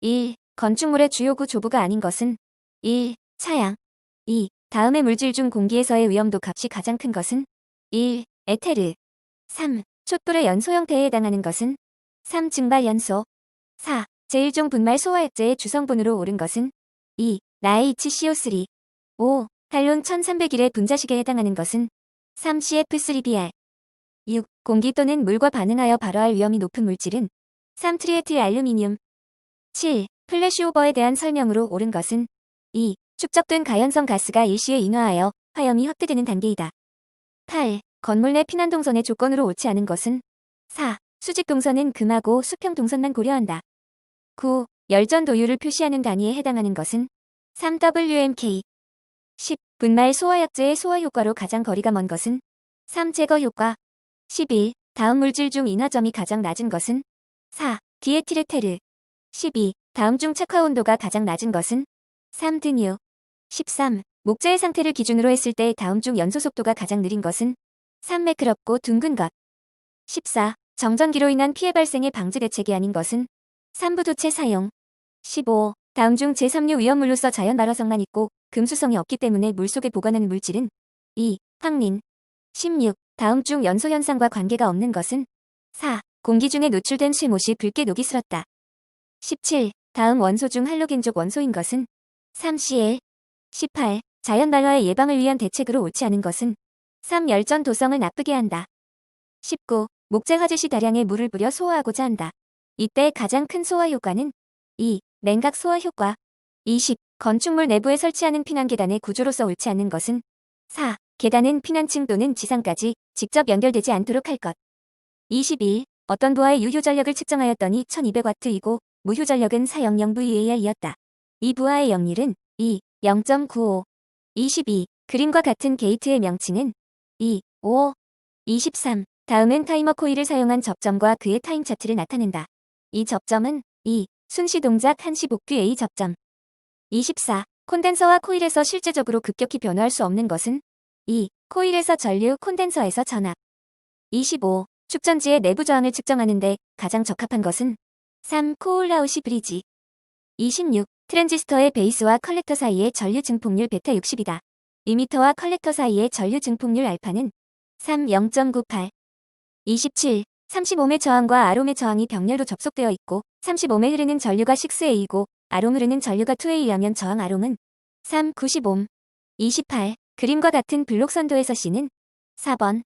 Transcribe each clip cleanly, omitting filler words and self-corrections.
1. 건축물의 주요 구조부가 아닌 것은 1. 차양 2. 다음의 물질 중 공기에서의 위험도 값이 가장 큰 것은 1. 에테르 3. 촛불의 연소 형태에 해당하는 것은 3. 증발 연소 4. 제1종 분말 소화액제의 주성분으로 옳은 것은 2. NaHCO3 5. 탄론 1301의 분자식에 해당하는 것은 3. CF3Br 6. 공기 또는 물과 반응하여 발화할 위험이 높은 물질은 3. 트리에틸 알루미늄 7. 플래시오버에 대한 설명으로 옳은 것은 2. 축적된 가연성 가스가 일시에 인화하여 화염이 확대되는 단계이다. 8. 건물 내 피난 동선의 조건으로 옳지 않은 것은 4. 수직 동선은 금하고 수평 동선만 고려한다. 9. 열전 도율을 표시하는 단위에 해당하는 것은 3WMK 10. 분말 소화약제의 소화 효과로 가장 거리가 먼 것은 3. 제거 효과 11. 다음 물질 중 인화점이 가장 낮은 것은 4. 디에틸에테르 12. 다음 중 착화 온도가 가장 낮은 것은 3. 드뉴 13. 목재의 상태를 기준으로 했을 때 다음 중 연소 속도가 가장 느린 것은 3. 매끄럽고 둥근 것 14. 정전기로 인한 피해 발생의 방지 대책이 아닌 것은 3. 부도체 사용 15. 다음 중 제3류 위험물로서 자연 발화성만 있고 금수성이 없기 때문에 물속에 보관하는 물질은 2. 황린 16. 다음 중 연소 현상과 관계가 없는 것은 4. 공기 중에 노출된 쇠못이 붉게 녹이 슬었다. 17. 다음 원소 중 할로겐족 원소인 것은 3. Cl 18. 자연 발화의 예방을 위한 대책으로 옳지 않은 것은 3. 열전 도성을 나쁘게 한다. 19. 목재 화재 시 다량의 물을 뿌려 소화하고자 한다. 이때 가장 큰 소화 효과는 2. 냉각 소화 효과 20. 건축물 내부에 설치하는 피난 계단의 구조로서 옳지 않은 것은 4. 계단은 피난층 또는 지상까지 직접 연결되지 않도록 할 것. 21. 어떤 부하의 유효전력을 측정하였더니 1200W이고 무효전력은 400VAR이었다. 이 부하의 역률은 2. 0.95. 22. 그림과 같은 게이트의 명칭은 2. 5. 23. 다음은 타이머 코일을 사용한 접점과 그의 타임 차트를 나타낸다. 이 접점은 2. 순시 동작 한시 복귀 A 접점. 24. 콘덴서와 코일에서 실제적으로 급격히 변화할 수 없는 것은 2. 코일에서 전류, 콘덴서에서 전압. 25. 축전지의 내부 저항을 측정하는데 가장 적합한 것은 3. 코올라우시 브리지. 26. 트랜지스터의 베이스와 컬렉터 사이의 전류 증폭률 베타 60이다. 이미터와 컬렉터 사이의 전류 증폭률 알파는 3. 0.98. 27. 30옴의 저항과 R옴의 저항이 병렬로 접속되어 있고 30옴에 흐르는 전류가 6A이고 R옴 흐르는 전류가 2A라면 저항 R옴은 3. 90옴. 28. 그림과 같은 블록 선도에서 C는 4번.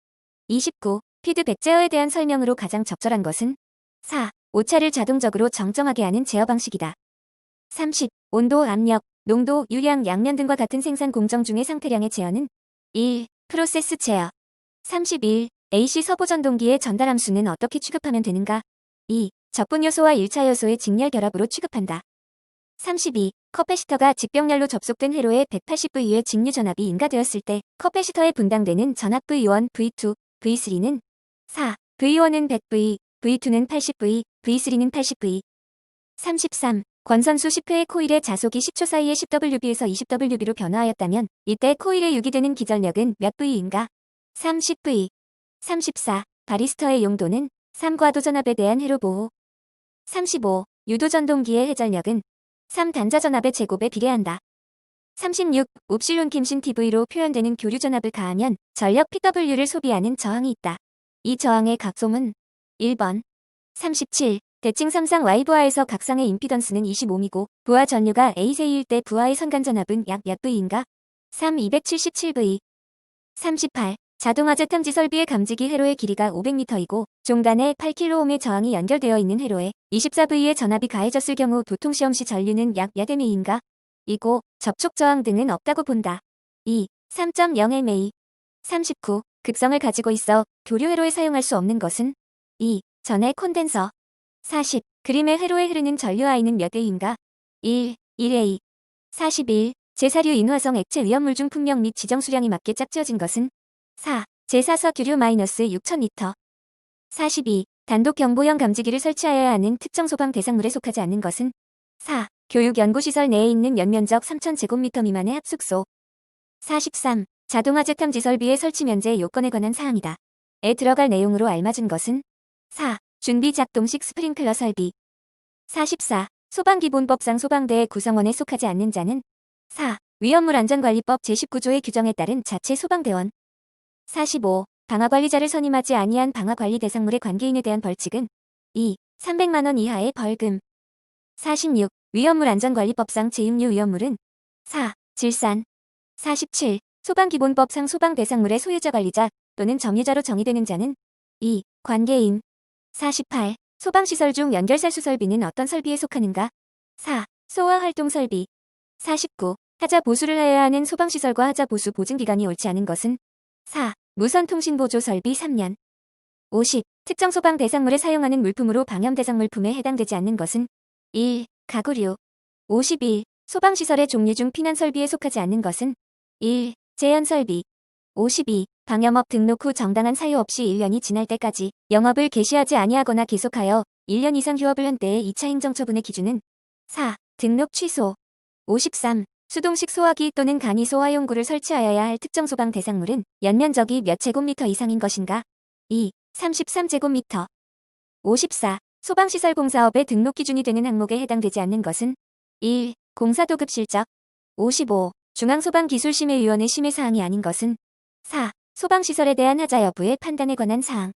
29. 피드백 제어에 대한 설명으로 가장 적절한 것은 4. 오차를 자동적으로 정정하게 하는 제어 방식이다. 30. 온도, 압력, 농도, 유량, 양면 등과 같은 생산 공정 중의 상태량의 제어는 1. 프로세스 제어. 31. AC 서보전동기의 전달 함수는 어떻게 취급하면 되는가? 2. 적분 요소와 1차 요소의 직렬 결합으로 취급한다. 32. 커패시터가 직병렬로 접속된 회로에 180V의 직류 전압이 인가되었을 때 커패시터에 분당되는 전압 V1, V2, V3는 4. V1은 100V, V2는 80V, V3는 80V. 33. 권선수 10회의 코일의 자속이 10초 사이에 10WB에서 20WB로 변화하였다면 이때 코일에 유기되는 기전력은 몇 V인가? 30V. 34. 바리스터의 용도는 3. 과도전압에 대한 회로 보호. 35. 유도전동기의 회전력은 3. 단자전압의 제곱에 비례한다. 36. 웁실론 김신 TV로 표현되는 교류전압을 가하면 전력 PW를 소비하는 저항이 있다. 이 저항의 각솜은 1번. 37. 대칭 3상 Y부하에서 각상의 임피던스는 25이고 부하 전류가 A세일 때 부하의 선간전압은 약 몇 V인가? 3. 277V. 38. 자동화재 탐지 설비의 감지기 회로의 길이가 500m이고 종단에 8kΩ의 저항이 연결되어 있는 회로에 24V의 전압이 가해졌을 경우 도통시험 시 전류는 약 몇 mA인가? 이고 접촉 저항 등은 없다고 본다. 2. 3.0 mA. 39. 극성을 가지고 있어 교류 회로에 사용할 수 없는 것은 2. 전해 콘덴서. 40. 그림의 회로에 흐르는 전류 I는 몇 A인가? 1. 1A. 41. 제4류 인화성 액체 위험물 중 풍력 및 지정 수량이 맞게 짝지어진 것은 4. 제4서 규류 -6000L. 42. 단독 경보형 감지기를 설치하여야 하는 특정 소방 대상물에 속하지 않는 것은 4. 교육연구시설 내에 있는 연면적 3000제곱미터 미만의 합숙소. 43. 자동화재 탐지 설비의 설치 면제 요건에 관한 사항이다. 에 들어갈 내용으로 알맞은 것은 4. 준비 작동식 스프링클러 설비. 44. 소방기본법상 소방대의 구성원에 속하지 않는 자는 4. 위험물 안전관리법 제19조의 규정에 따른 자체 소방대원. 45. 방화관리자를 선임하지 아니한 방화관리 대상물의 관계인에 대한 벌칙은 2. 300만 원 이하의 벌금. 46. 위험물 안전관리법상 제6류 위험물은 4. 질산. 47. 소방기본법상 소방대상물의 소유자 관리자 또는 점유자로 정의되는 자는 2. 관계인. 48. 소방시설 중 연결살수 설비는 어떤 설비에 속하는가? 4. 소화 활동 설비. 49. 하자 보수를 하여야 하는 소방시설과 하자 보수 보증기간이 옳지 않은 것은 4. 무선통신보조 설비 3년. 50. 특정 소방 대상물에 사용하는 물품으로 방염대상물품에 해당되지 않는 것은 1. 가구류. 51. 소방시설의 종류 중 피난설비에 속하지 않는 것은 1. 제연설비. 52. 방염업 등록 후 정당한 사유 없이 1년이 지날 때까지 영업을 개시하지 아니하거나 계속하여 1년 이상 휴업을 한 때의 2차 행정처분의 기준은 4. 등록 취소. 53. 수동식 소화기 또는 간이 소화용구를 설치하여야 할 특정 소방 대상물은 연면적이 몇 제곱미터 이상인 것인가? 2. 33제곱미터. 54. 소방시설 공사업의 등록 기준이 되는 항목에 해당되지 않는 것은 1. 공사도급 실적. 55. 중앙소방기술심의위원회 심의사항이 아닌 것은 4. 소방시설에 대한 하자 여부의 판단에 관한 사항.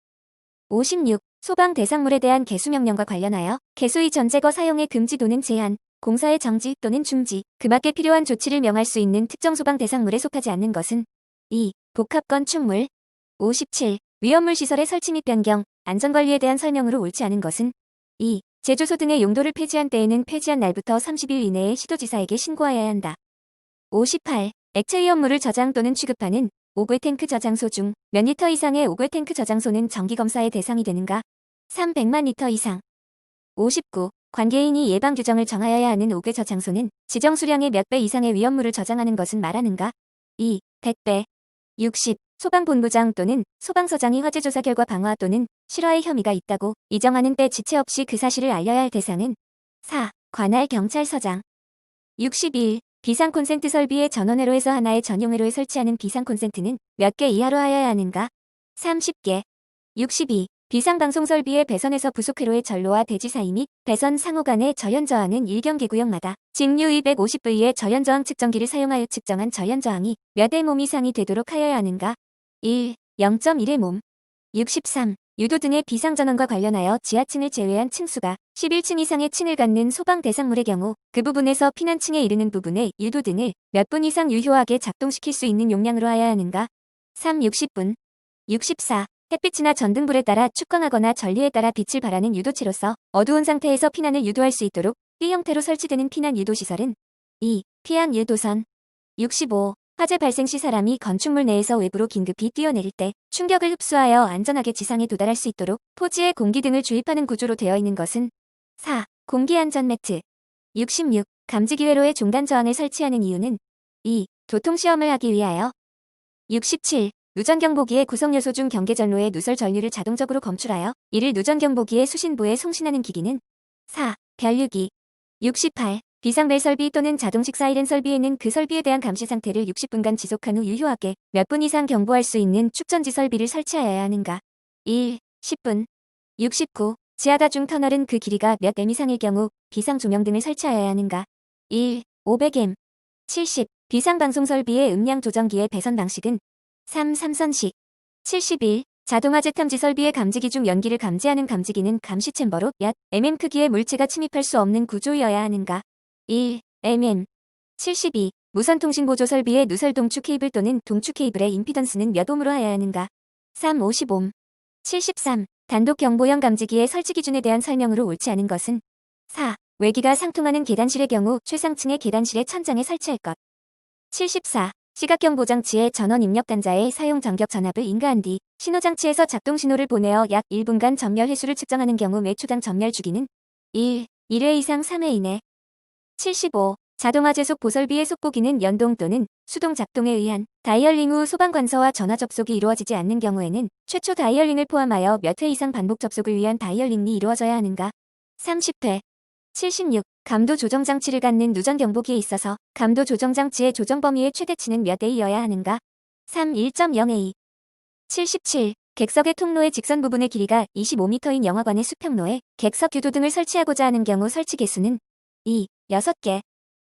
56. 소방 대상물에 대한 개수명령과 관련하여 개수의 전제거 사용의 금지 또는 제한, 공사의 정지 또는 중지, 그 밖에 필요한 조치를 명할 수 있는 특정 소방 대상물에 속하지 않는 것은 2. 복합건축물. 57. 위험물 시설의 설치 및 변경, 안전관리에 대한 설명으로 옳지 않은 것은 2. 제조소 등의 용도를 폐지한 때에는 폐지한 날부터 30일 이내에 시도지사에게 신고하여야 한다. 58. 액체위험물을 저장 또는 취급하는 오글 탱크 저장소 중 몇 리터 이상의 오글 탱크 저장소는 정기검사의 대상이 되는가? 300만 리터 이상. 59. 관계인이 예방 규정을 정하여야 하는 오글 저장소는 지정 수량의 몇 배 이상의 위험물을 저장하는 것은 말하는가? 2. 100배. 60. 소방본부장 또는 소방서장이 화재 조사 결과 방화 또는 실화의 혐의가 있다고 이정하는 때 지체 없이 그 사실을 알려야 할 대상은 4. 관할 경찰서장. 61. 비상 콘센트 설비의 전원회로에서 하나의 전용회로에 설치하는 비상 콘센트는 몇 개 이하로 하여야 하는가? 30개. 62. 비상방송 설비의 배선에서 부속회로의 전로와 대지 사이 및 배선 상호 간의 저연저항은 1경계구역마다 직류 250V의 저연저항 측정기를 사용하여 측정한 저연저항이 몇 의 몸 이상이 되도록 하여야 하는가? 1. 0.1의 몸. 63. 유도 등의 비상전원과 관련하여 지하층을 제외한 층수가 11층 이상의 층을 갖는 소방 대상물의 경우 그 부분에서 피난층에 이르는 부분의 유도 등을 몇 분 이상 유효하게 작동시킬 수 있는 용량으로 하여야 하는가? 3. 60분. 64. 햇빛이나 전등불에 따라 축광하거나 전리에 따라 빛을 발하는 유도체로서 어두운 상태에서 피난을 유도할 수 있도록 띠 형태로 설치되는 피난 유도시설은 2. 피항 유도선. 65. 화재 발생 시 사람이 건축물 내에서 외부로 긴급히 뛰어내릴 때 충격을 흡수하여 안전하게 지상에 도달할 수 있도록 토지에 공기 등을 주입하는 구조로 되어 있는 것은 4. 공기안전 매트. 66. 감지기회로에 종단 저항을 설치하는 이유는 2. 도통시험을 하기 위하여. 67. 누전경보기의 구성요소 중 경계전로의 누설 전류를 자동적으로 검출하여 이를 누전경보기의 수신부에 송신하는 기기는 4. 변류기. 68. 비상벨 설비 또는 자동식 사이렌 설비에는 그 설비에 대한 감시 상태를 60분간 지속한 후 유효하게 몇 분 이상 경보할 수 있는 축전지 설비를 설치하여야 하는가? 1. 10분. 69. 지하가 중 터널은 그 길이가 몇 m 이상일 경우 비상 조명 등을 설치하여야 하는가? 1. 500m. 70. 비상방송 설비의 음량 조정기의 배선 방식은 3. 3선식. 71. 자동화재 탐지 설비의 감지기 중 연기를 감지하는 감지기는 감시 챔버로 약 mm 크기의 물체가 침입할 수 없는 구조이어야 하는가? 1. mm. 72. 무선통신 보조 설비의 누설 동축 케이블 또는 동축 케이블의 임피던스는 몇 옴으로 하여야 하는가? 3. 50옴. 73. 단독 경보형 감지기의 설치 기준에 대한 설명으로 옳지 않은 것은 4. 외기가 상통하는 계단실의 경우 최상층의 계단실의 천장에 설치할 것. 74. 시각경보 장치의 전원 입력 단자의 사용 전격 전압을 인가한 뒤 신호장치에서 작동 신호를 보내어 약 1분간 전멸 횟수를 측정하는 경우 매 초당 전멸 주기는 1. 1회 이상 3회 이내. 75. 자동화재 속 보설비의 속보기는 연동 또는 수동 작동에 의한 다이얼링 후 소방관서와 전화 접속이 이루어지지 않는 경우에는 최초 다이얼링을 포함하여 몇 회 이상 반복 접속을 위한 다이얼링이 이루어져야 하는가? 30회. 76. 감도 조정 장치를 갖는 누전 경보기에 있어서 감도 조정 장치의 조정 범위의 최대치는 몇 A여야 하는가? 3. 1.0A. 77. 객석의 통로의 직선 부분의 길이가 25m인 영화관의 수평로에 객석 유도 등을 설치하고자 하는 경우 설치 개수는 2. 6개.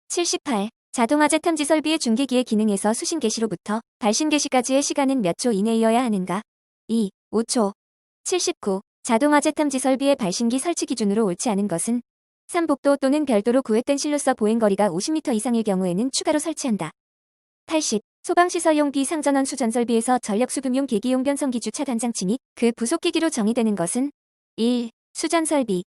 78. 자동화재 탐지 설비의 중계기의 기능에서 수신 개시로부터 발신 개시까지의 시간은 몇 초 이내이어야 하는가? 2. 5초. 79. 자동화재 탐지 설비의 발신기 설치 기준으로 옳지 않은 것은 3. 복도 또는 별도로 구획된 실로서 보행거리가 50m 이상일 경우에는 추가로 설치한다. 80. 소방시설용 비상전원 수전설비에서 전력수급용 계기용 변성기주 차단장치 및 그 부속기기로 정의되는 것은 1. 수전설비